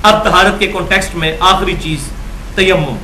اب طہارت کے کانٹیکسٹ میں آخری چیز تیمم،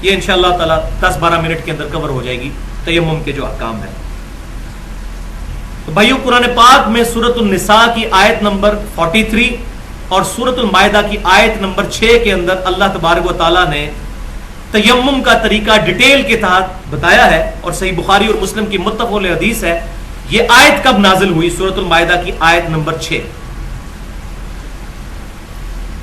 یہ انشاءاللہ تعالی 10-12 منٹ کے اندر کور ہو جائے گی، تیمم کے جو احکام ہیں۔ تو بھائیو، قرآن پاک میں سورۃ النساء کی آیت نمبر 43 اور سورۃ المائدہ کی آیت نمبر 6 کے اندر اللہ تبارک و تعالیٰ نے تیمم کا طریقہ ڈیٹیل کے تحت بتایا ہے، اور صحیح بخاری اور مسلم کی متفق علیہ حدیث ہے۔ یہ آیت کب نازل ہوئی؟ سورۃ المائدہ کی آیت نمبر 6۔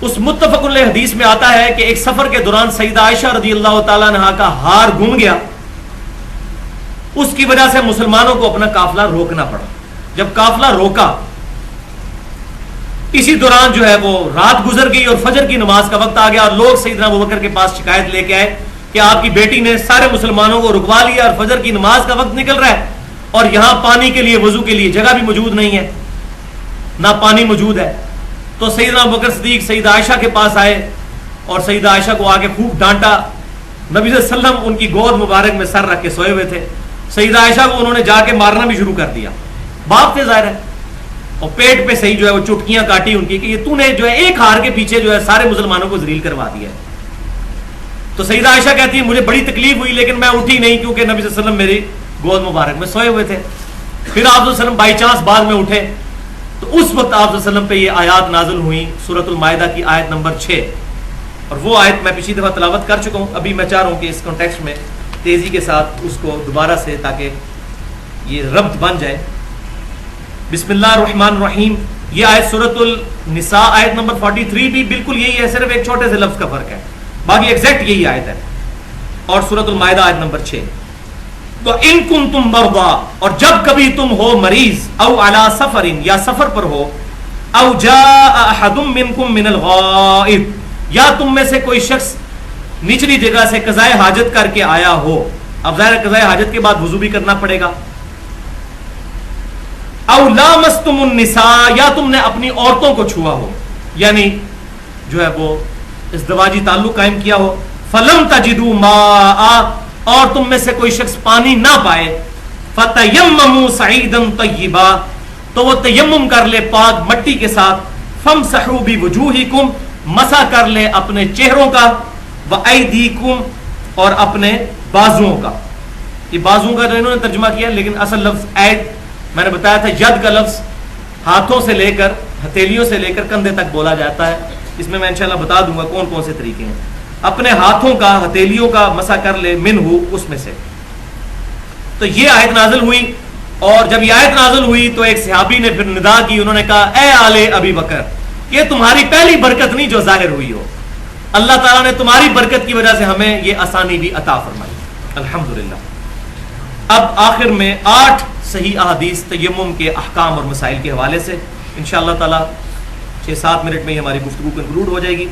اس متفق علیہ حدیث میں آتا ہے کہ ایک سفر کے دوران سیدہ عائشہ رضی اللہ تعالیٰ عنہا کا ہار گم گیا، اس کی وجہ سے مسلمانوں کو اپنا قافلہ روکنا پڑا۔ جب قافلہ روکا، اسی دوران جو ہے وہ رات گزر گئی اور فجر کی نماز کا وقت آ گیا، اور لوگ سیدنا ابوبکر کے پاس شکایت لے کے آئے کہ آپ کی بیٹی نے سارے مسلمانوں کو رکوا لیا اور فجر کی نماز کا وقت نکل رہا ہے، اور یہاں پانی کے لیے، وضو کے لیے جگہ بھی موجود نہیں ہے، نہ پانی موجود ہے۔ تو سیدنا ابوبکر صدیق سیدہ عائشہ کے پاس آئے اور سیدہ عائشہ کو آگے خوب ڈانٹا۔ نبی صلی اللہ علیہ وسلم ان کی گود مبارک میں سر رکھ کے سوئے ہوئے تھے، سیدہ عائشہ کو انہوں نے جا کے مارنا بھی شروع کر دیا، باپ تھے ظاہر ہے، اور پیٹ پہ صحیح جو ہے وہ چٹکیاں کاٹی ان کی کہ یہ تو نے جو ہے ایک ہار کے پیچھے جو ہے سارے مسلمانوں کو ذلیل کروا دیا ہے۔ تو سیدہ عائشہ کہتی ہے مجھے بڑی تکلیف ہوئی، لیکن میں اٹھی نہیں کیونکہ نبی صلی اللہ علیہ وسلم میری گود مبارک میں سوئے ہوئے تھے۔ پھر آپ صلی اللہ علیہ وسلم بائی چانس بعد میں اٹھے، تو اس وقت آپ صلی اللہ علیہ وسلم پہ یہ آیات نازل ہوئی، سورۃ المائدہ کی آیت نمبر 6، اور وہ آیت میں پچھلی دفعہ تلاوت کر چکا ہوں۔ ابھی میں چاہ رہا ہوں کہ اس کانٹیکسٹ میں تیزی کے ساتھ اس کو دوبارہ سے، تاکہ یہ ربط بن جائے۔ بسم اللہ الرحمن الرحیم، یہ آیت سورۃ النساء آیت نمبر 43 بھی بالکل یہی ہے، صرف ایک چھوٹے سے لفظ کا فرق ہے، باقی ایگزیکٹ یہی آیت ہے، اور سورۃ المائدہ آیت نمبر 6۔ تو ان کنتم مرضی، اور جب کبھی تم ہو مریض، او علی سفر، یا سفر پر ہو، او جاء احد منکم من الغائط، یا تم میں سے کوئی شخص نچلی جگہ سے قضائے حاجت کر کے آیا ہو۔ اب ظاہر ہے قضائے حاجت کے بعد وضو بھی کرنا پڑے گا۔ او لامستم النساء، یا تم نے اپنی عورتوں کو چھوا ہو، یعنی جو ہے وہ ازدواجی تعلق قائم کیا ہو۔ فلم تجدوا ماء، اور تم میں سے کوئی شخص پانی نہ پائے، فتیمموا صعیدا طیبا، تو وہ تیمم کر لے پاک مٹی کے ساتھ، فامسحوا بوجوہکم، مسح کر لے اپنے چہروں کا، وایدیکم، اور اپنے بازوؤں کا۔ یہ بازوؤں کا انہوں نے ترجمہ کیا، لیکن اصل لفظ اید، میں نے بتایا تھا ید کا لفظ ہاتھوں سے لے کر، ہتھیلیوں سے لے کر کندھے تک بولا جاتا ہے۔ اس میں انشاءاللہ بتا دوں گا کون کون سے طریقے ہیں۔ اپنے ہاتھوں کا، ہتھیلیوں کا مسح کر لے، منہ، اس میں سے۔ تو یہ آیت نازل ہوئی، اور جب یہ آیت نازل ہوئی تو ایک صحابی نے پھر ندا کی، انہوں نے کہا اے آل ابی بکر، یہ تمہاری پہلی برکت نہیں جو ظاہر ہوئی ہو، اللہ تعالیٰ نے تمہاری برکت کی وجہ سے ہمیں یہ آسانی بھی عطا فرمائی، الحمدللہ۔ اب آخر میں 8 صحیح احادیث تیمم کے احکام اور مسائل کے حوالے سے، انشاءاللہ تعالیٰ 6-7 منٹ میں ہی ہماری گفتگو کنکلوڈ ہو جائے گی۔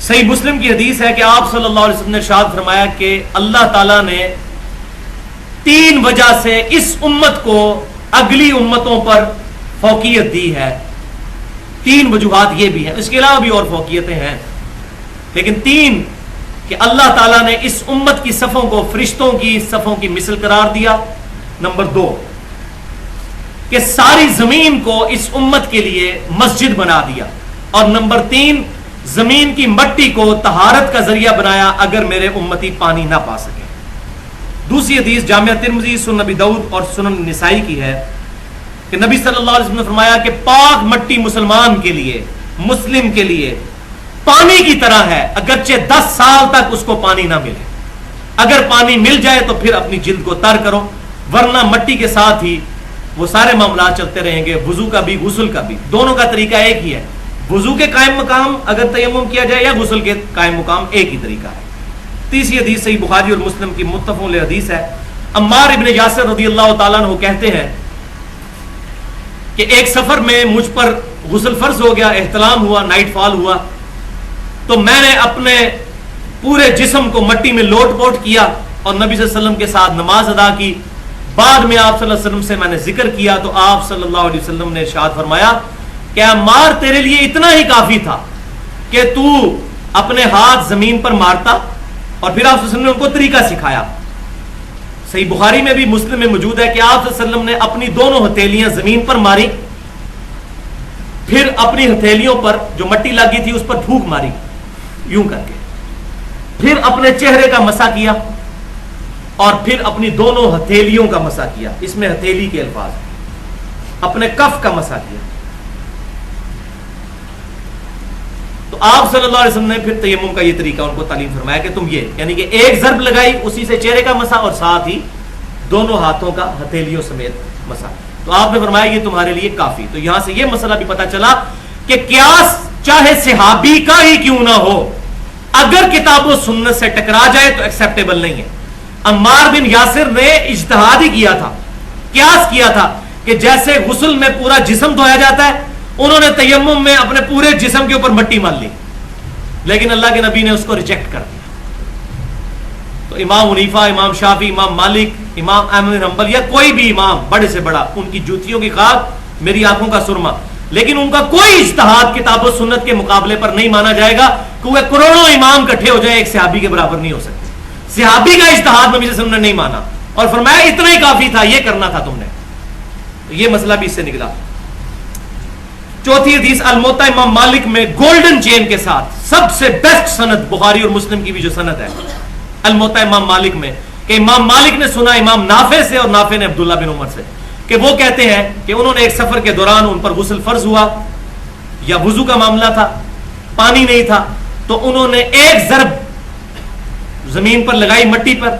صحیح مسلم کی حدیث ہے کہ آپ صلی اللہ علیہ وسلم نے ارشاد فرمایا کہ اللہ تعالیٰ نے 3 وجہ سے اس امت کو اگلی امتوں پر فوقیت دی ہے۔ 3 وجوہات یہ بھی ہیں، اس کے علاوہ بھی اور فوقیتیں ہیں، لیکن 3 کہ اللہ تعالیٰ نے اس امت کی صفوں کو فرشتوں کی صفوں کی مثل قرار دیا۔ نمبر 2 کہ ساری زمین کو اس امت کے لیے مسجد بنا دیا، اور نمبر 3 زمین کی مٹی کو طہارت کا ذریعہ بنایا اگر میرے امتی پانی نہ پا سکے۔ دوسری حدیث جامعہ ترمذی، سنن ابی داؤد اور سنن نسائی کی ہے کہ نبی صلی اللہ علیہ وسلم نے فرمایا کہ پاک مٹی مسلمان کے لیے، مسلم کے لیے پانی کی طرح ہے، اگرچہ 10 سال تک اس کو پانی نہ ملے۔ اگر پانی مل جائے تو پھر اپنی جلد کو تر کرو، ورنہ مٹی کے ساتھ ہی وہ سارے معاملات چلتے رہیں گے، وضو کا بھی غسل کا بھی، دونوں کا طریقہ ایک ہی ہے۔ وضو کے قائم مقام اگر تیمم کیا جائے یا غسل کے قائم مقام ایک ہی طریقہ ہے۔ تیسری حدیث صحیح بخاری اور مسلم کی متفق علیہ حدیث ہے، عمار ابن یاسر رضی اللہ تعالیٰ عنہ کہتے ہیں کہ ایک سفر میں مجھ پر غسل فرض ہو گیا، احتلام ہوا، نائٹ فال ہوا، تو میں نے اپنے پورے جسم کو مٹی میں لوٹ پوٹ کیا اور نبی صلی اللہ علیہ وسلم کے ساتھ نماز ادا کی۔ بعد میں آپ صلی اللہ علیہ وسلم سے میں نے ذکر کیا تو آپ صلی اللہ علیہ وسلم نے ارشاد فرمایا کہ عمار تیرے لیے اتنا ہی کافی تھا کہ تو اپنے ہاتھ زمین پر مارتا، اور پھر آپ صلی اللہ علیہ وسلم نے ان کو طریقہ سکھایا۔ صحیح بخاری میں بھی مسلم میں موجود ہے کہ آپ صلی اللہ علیہ وسلم نے اپنی دونوں ہتھیلیاں زمین پر ماری، پھر اپنی ہتھیلیوں پر جو مٹی لگی تھی اس پر پھونک ماری یوں کر کے، پھر اپنے چہرے کا مسح کیا، اور پھر اپنی دونوں ہتھیلیوں کا مسح کیا، اس میں ہتھیلی کے الفاظ ہیں، اپنے کف کا مسح کیا. تو آپ صلی اللہ علیہ وسلم نے پھر تیمم کا یہ طریقہ ان کو تعلیم فرمایا کہ تم یہ، یعنی کہ ایک ضرب لگائی اسی سے چہرے کا مسح اور ساتھ ہی دونوں ہاتھوں کا ہتھیلیوں سمیت مسح. تو آپ نے فرمایا یہ تمہارے لیے کافی. تو یہاں سے یہ مسئلہ بھی پتا چلا کہ قیاس چاہے صحابی کا ہی کیوں نہ ہو، اگر کتاب و سنت سے ٹکرا جائے تو ایکسیپٹیبل نہیں ہے. عمار بن یاسر نے اجتہاد ہی کیا تھا، قیاس کیا تھا کہ جیسے غسل میں پورا جسم دھویا جاتا ہے، انہوں نے تیمم میں اپنے پورے جسم کے اوپر مٹی مال لی، لیکن اللہ کے نبی نے اس کو ریجیکٹ کر دیا. تو امام حنیفہ، امام شافعی، امام مالک، امام احمد بن حنبل یا کوئی بھی امام بڑے سے بڑا، ان کی جوتیوں کی خاک میری آنکھوں کا سرما، لیکن ان کا کوئی اجتہاد کتاب و سنت کے مقابلے پر نہیں مانا جائے گا کہ وہ کروڑوں امام اکٹھے ہو جائیں ایک صحابی کے برابر نہیں ہو سکتے. صحابی کا اجتہاد نبی صلی اللہ علیہ وسلم نے نہیں مانا اور فرمایا اتنا ہی کافی تھا، یہ کرنا تھا تم نے. تو یہ مسئلہ بھی اس سے نکلا. چوتھی حدیث الموطا امام مالک میں گولڈن چین کے ساتھ سب سے بیسٹ سند، بخاری اور مسلم کی بھی جو سند ہے الموطا امام مالک میں، کہ امام مالک نے سنا امام نافع سے اور نافع نے عبداللہ بن عمر سے کہ وہ کہتے ہیں کہ انہوں نے ایک سفر کے دوران ان پر غسل فرض ہوا یا وضو کا معاملہ تھا، پانی نہیں تھا، تو انہوں نے ایک ضرب زمین پر لگائی مٹی پر،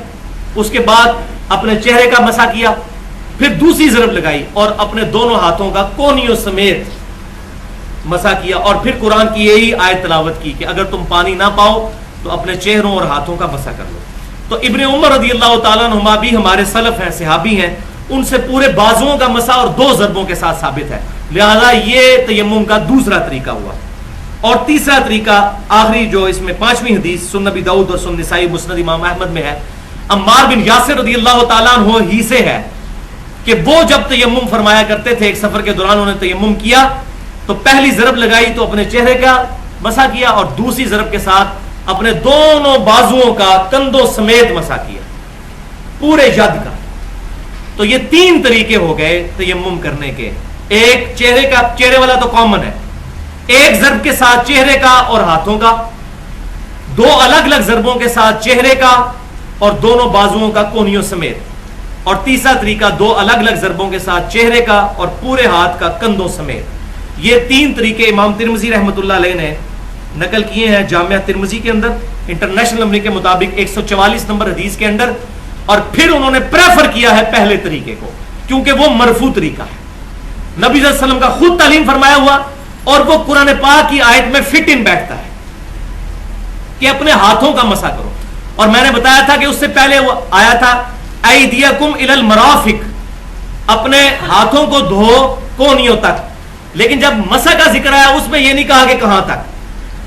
اس کے بعد اپنے چہرے کا مسح کیا، پھر دوسری ضرب لگائی اور اپنے دونوں ہاتھوں کا کونیوں سمیت مسح کیا، اور پھر قرآن کی یہی آیت تلاوت کی کہ اگر تم پانی نہ پاؤ تو اپنے چہروں اور ہاتھوں کا مسح کر لو. تو ابن عمر رضی اللہ تعالیٰ عنہما بھی ہمارے سلف ہیں، صحابی ہیں، ان سے پورے بازوؤں کا مسح اور دو ضربوں کے ساتھ ثابت ہے، لہذا یہ تیمم کا دوسرا طریقہ ہوا. اور تیسرا طریقہ آخری جو اس میں پانچویں حدیث سنن ابی داؤد اور سنن نسائی مسند امام احمد میں ہے، عمار بن یاسر رضی اللہ تعالیٰ عنہ ہی سے ہے کہ وہ جب تیمم فرمایا کرتے تھے، ایک سفر کے دوران انہوں نے تیمم کیا تو پہلی ضرب لگائی تو اپنے چہرے کا مسح کیا اور دوسری ضرب کے ساتھ اپنے دونوں بازوؤں کا کندھوں سمیت مسح کیا، پورے ید کا. تو یہ تین طریقے ہو گئے تیمم کرنے کے. ایک چہرے والا تو کامن ہے، ایک ضرب کے ساتھ چہرے کا اور ہاتھوں کا، دو الگ الگ ضربوں کے ساتھ چہرے کا اور دونوں بازوؤں کا کونیوں سمیت، اور تیسرا طریقہ دو الگ الگ ضربوں کے ساتھ چہرے کا اور پورے ہاتھ کا کندھوں سمیت. یہ تین طریقے امام ترمذی رحمۃ اللہ علیہ نے نقل کیے ہیں جامعہ ترمذی کے اندر انٹرنیشنل نمبر کے مطابق 144 نمبر حدیث کے اندر، اور پھر انہوں نے پریفر کیا ہے پہلے طریقے کو کیونکہ وہ مرفوع طریقہ ہے، نبی صلی اللہ علیہ وسلم کا خود تعلیم فرمایا ہوا، اور وہ قرآن پاک کی آیت میں فٹ ان بیٹھتا ہے کہ اپنے ہاتھوں کا مسح کرو. اور میں نے بتایا تھا کہ اس سے پہلے وہ آیا تھا ایدیکم الی المرافق، اپنے ہاتھوں کو دھو کونیوں تک، لیکن جب مسح کا ذکر آیا اس میں یہ نہیں کہا کہ کہاں تک.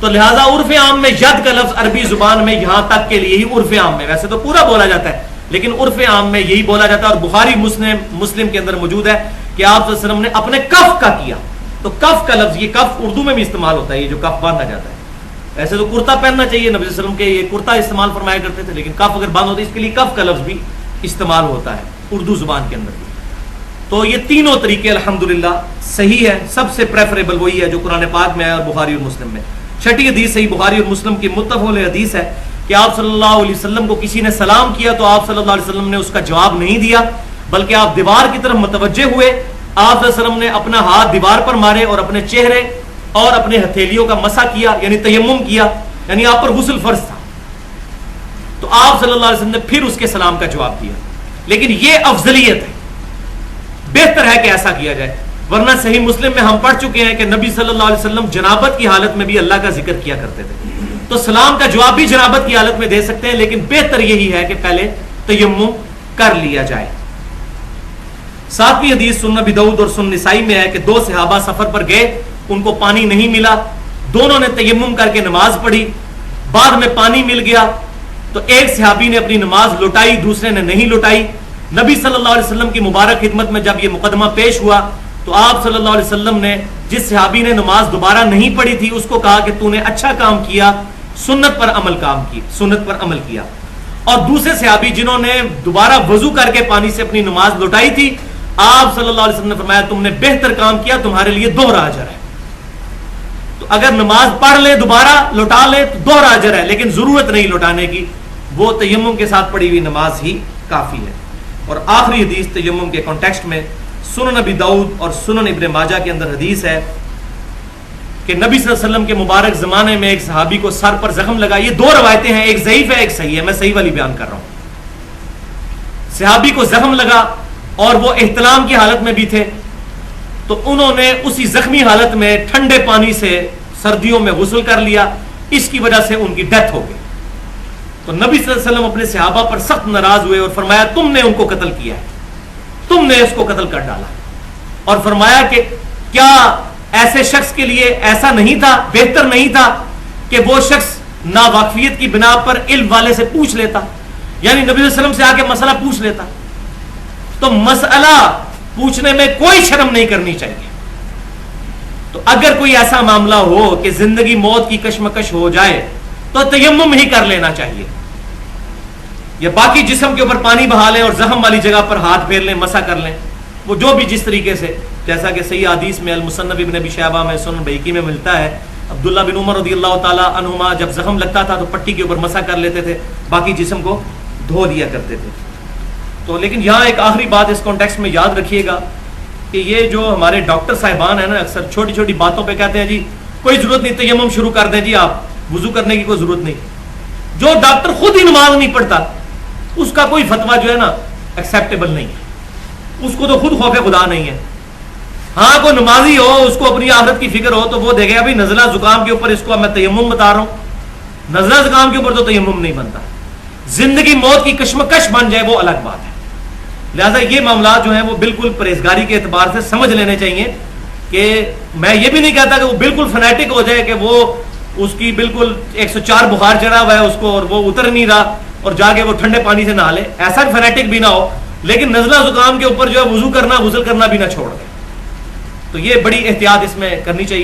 تو لہٰذا عرف عام میں ید کا لفظ عربی زبان میں یہاں تک کے لیے ہی عرف عام میں، ویسے تو پورا بولا جاتا ہے لیکن عرف عام میں یہی بولا جاتا ہے. اور بخاری مسلم کے اندر موجود ہے کہ آپ صلی اللہ علیہ وسلم نے اپنے کف کا کیا. تو کف کا لفظ، یہ کف اردو میں بھی استعمال ہوتا ہے، یہ جو کف باندھا جاتا ہے. ایسے تو کرتا پہننا چاہیے، نبی صلی اللہ علیہ وسلم کے یہ کرتا استعمال فرمایا کرتے تھے، لیکن کف اگر بند ہوتا ہے اس کے لیے کف کا لفظ بھی استعمال ہوتا ہے اردو زبان کے اندر بھی. تو یہ تینوں طریقے الحمدللہ صحیح ہے، سب سے پریفریبل وہی ہے جو قرآن پاک میں ہے اور بخاری اور مسلم میں. چھٹی حدیث صحیح بخاری اور مسلم کی متفق علیہ حدیث ہے کہ آپ صلی اللہ علیہ وسلم کو کسی نے سلام کیا تو آپ صلی اللہ علیہ وسلم نے اس کا جواب نہیں دیا، بلکہ آپ دیوار کی طرف متوجہ ہوئے، آپ صلی اللہ علیہ وسلم نے اپنا ہاتھ دیوار پر مارے اور اپنے چہرے اور اپنے ہتھیلیوں کا مسح کیا، یعنی تیمم کیا، یعنی آپ پر غسل فرض تھا. تو آپ صلی اللہ علیہ وسلم نے پھر اس کے سلام کا جواب دیا. لیکن یہ افضلیت ہے، بہتر ہے کہ ایسا کیا جائے، ورنہ صحیح مسلم میں ہم پڑھ چکے ہیں کہ نبی صلی اللہ علیہ وسلم جنابت کی حالت میں بھی اللہ کا ذکر کیا کرتے تھے. تو سلام کا جواب بھی جنابت کی حالت میں دے سکتے ہیں، لیکن بہتر یہی ہے کہ پہلے تیمم کر لیا جائے. ساتویں حدیث سنن ابی داؤد اور سنن نسائی میں ہے کہ دو صحابہ سفر پر گئے، ان کو پانی نہیں ملا، دونوں نے تیمم کر کے نماز پڑھی، بعد میں پانی مل گیا تو ایک صحابی نے اپنی نماز لوٹائی، دوسرے نے نہیں لوٹائی. نبی صلی اللہ علیہ وسلم کی مبارک خدمت میں جب یہ مقدمہ پیش ہوا تو آپ صلی اللہ علیہ وسلم نے جس صحابی نے نماز دوبارہ نہیں پڑھی تھی اس کو کہا کہ تو نے اچھا کام کیا، سنت پر عمل کیا. اور دوسرے صحابی جنہوں نے دوبارہ وضو کر کے پانی سے اپنی نماز لوٹائی تھی، آپ صلی اللہ علیہ وسلم نے فرمایا تم نے بہتر کام کیا، تمہارے لیے دوہرا اجر ہے. تو اگر نماز پڑھ لے دوبارہ لوٹا لے تو دوہرا اجر ہے، لیکن ضرورت نہیں لوٹانے کی، وہ تیمم کے ساتھ پڑھی ہوئی نماز ہی کافی ہے۔ اور آخری حدیث تیمم کے کانٹیکسٹ میں سنن نبی داؤد اور سنن ابن ماجہ کے اندر حدیث ہے کہ نبی صلی اللہ علیہ وسلم کے مبارک زمانے میں ایک صحابی کو سر پر زخم لگا۔ یہ دو روایتیں ہیں، ایک ضعیف ہے ایک صحیح ہے، میں صحیح والی بیان کر رہا ہوں۔ صحابی کو زخم لگا اور وہ احتلام کی حالت میں بھی تھے، تو انہوں نے اسی زخمی حالت میں ٹھنڈے پانی سے سردیوں میں غسل کر لیا، اس کی وجہ سے ان کی ڈیتھ ہو گئی۔ تو نبی صلی اللہ علیہ وسلم اپنے صحابہ پر سخت ناراض ہوئے اور فرمایا تم نے ان کو قتل کیا ہے، تم نے اس کو قتل کر ڈالا، اور فرمایا کہ کیا ایسے شخص کے لیے ایسا نہیں تھا، بہتر نہیں تھا کہ وہ شخص ناواقفیت کی بنا پر علم والے سے پوچھ لیتا، یعنی نبی صلی اللہ علیہ وسلم سے آ کے مسئلہ پوچھ لیتا۔ تو مسئلہ پوچھنے میں کوئی شرم نہیں کرنی چاہیے۔ تو اگر کوئی ایسا معاملہ ہو کہ زندگی موت کی کشمکش ہو جائے تو تیمم ہی کر لینا چاہیے، یا باقی جسم کے اوپر پانی بہا لیں اور زخم والی جگہ پر ہاتھ پھیر لیں، مسح کر لیں، وہ جو بھی جس طریقے سے، جیسا کہ صحیح حدیث میں المصنف ابن ابی شیبہ میں سنن بہقی میں ملتا ہے، عبداللہ بن عمر رضی اللہ تعالیٰ عنہما جب زخم لگتا تھا تو پٹی کے اوپر مسح کر لیتے تھے، باقی جسم کو دھو دیا کرتے تھے۔ تو لیکن یہاں ایک آخری بات اس کانٹیکسٹ میں یاد رکھیے گا کہ یہ جو ہمارے ڈاکٹر صاحبان ہیں نا، اکثر چھوٹی چھوٹی باتوں پہ کہتے ہیں جی کوئی ضرورت نہیں، تیمم شروع کر دیں جی، آپ وضو کرنے کی کوئی ضرورت نہیں۔ جو ڈاکٹر خود ہی نماز نہیں پڑھتا اس کا کوئی فتویٰ جو ہے نا ایکسیپٹیبل نہیں ہے، اس کو تو خود خوف خدا نہیں ہے۔ ہاں کوئی نمازی ہو، اس کو اپنی آخرت کی فکر ہو تو وہ دیکھے گا بھائی نزلہ زکام کے اوپر اس کو میں تیمم بتا رہا ہوں، نزلہ زکام کے اوپر تو تیمم نہیں بنتا، زندگی موت کی کشمکش بن جائے وہ الگ بات ہے۔ لہٰذا یہ معاملات جو ہیں وہ بالکل پرہیزگاری کے اعتبار سے سمجھ لینے چاہیے، کہ میں یہ بھی نہیں کہتا کہ وہ بالکل فنیٹک ہو جائے کہ وہ اس کی بالکل 104 بخار چڑھا ہوا ہے اس کو اور وہ اتر نہیں رہا اور جا کے وہ ٹھنڈے پانی سے نہا لے، ایسا فنیٹک بھی نہ ہو، لیکن نزلہ زکام کے اوپر جو ہے وضو کرنا غسل کرنا بھی نہ چھوڑ دے۔ تو یہ بڑی احتیاط اس میں کرنی چاہیے۔